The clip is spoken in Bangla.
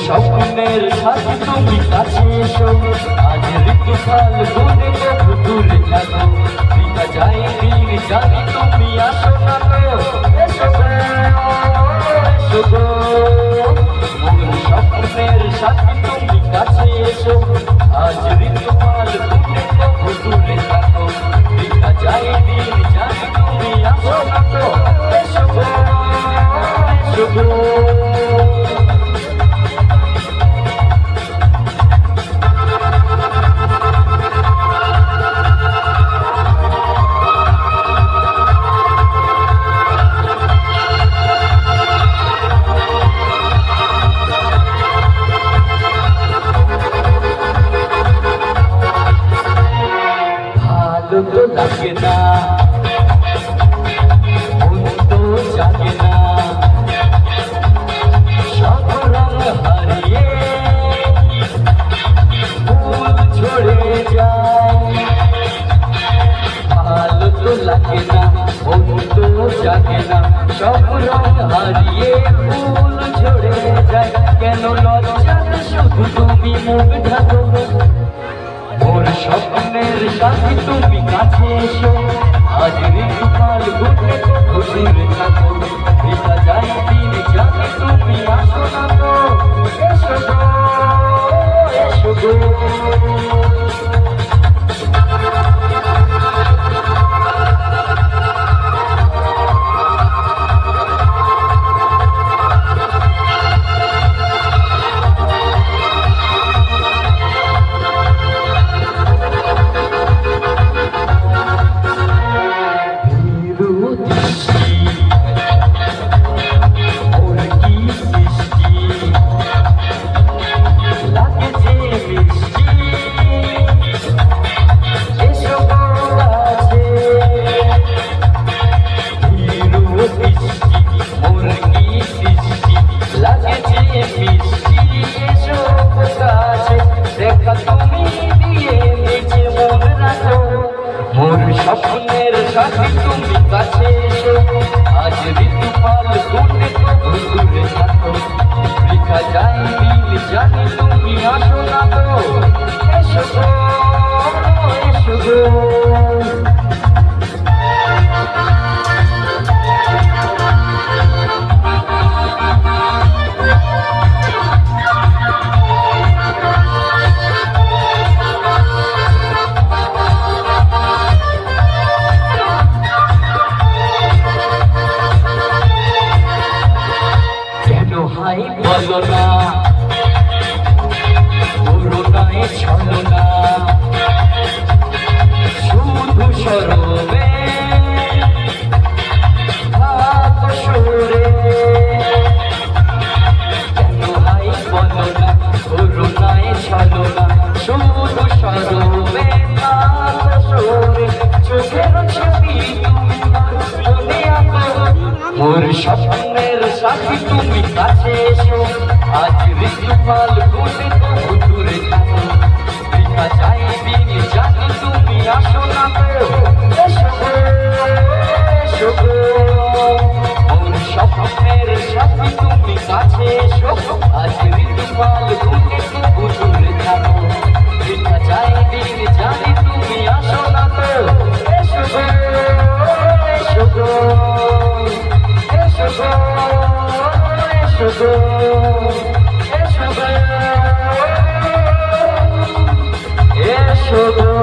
স্বপ্নের সাথে তুমি কাছে এসো, আজ ঋতু ফাল্গুনে তবু দূরে থাকো, দেখা যায় দিন জানি তুমি আসো না তো, এসো গো, এসো গো। মোর স্বপ্নের সাথে তুমি কাছে এসো, আজ ঋতু ফাল্গুনে তবু দূরে থাকো, দেখা যায় দিন জানি তুমি আসো না তো, এসো গো, এসো গো। তো লাগে না, মন তো জাগে না, সব রঙ হারিয়ে ফুল ঝরে যায়। ভালো তো লাগে না, মন তো জাগে না, সব রঙ হারিয়ে ফুল ঝরে যায়। কেন লজ্জাতে শুধু তুমি মুখ ঢাকো, মোর স্বপ্নের সাথে তুমি কাছে এসো, আজ ঋতু ফাল্গুনে তবু দূরে থাকো, দেখা যায় দিন জানি তুমি আসো না তো, এসো গো, এসো গো। স্বপ্নের সাথে তুমি কাছে এসো, আজ ঋতু ফাল্গুনে তবু দূরে থাকো, দেখা যায় দিন জানি তুমি আসো না তো, এসো গো, এসো গো। হাই বলো না, করুণায় ছলো না, শুধু সরবে ভাত সরে। কেন হাই বলো না, করুণায় ছলো না, শুধু সরবে ভাত সরে। চোখের ছবি তুমি মনে আঁকো, মোর স্বপ্নের সাথে তুমি কাছে এসো, আজ ঋতু ফাল্গুনে তবু দূরে থাকো, দেখা যায় দিন জানি তুমি আসো না তো, এসো গো, এসো গো। মোর স্বপ্নের সাথে তুমি কাছে এসো, আজ ঋতু ফাল্গুনে তবু দূরে থাকো, দেখা যায় দিন জানি তুমি আসো না তো, এসো গো, এসো গো, এসো গো, এসো গো, এসো গো, এসো গো।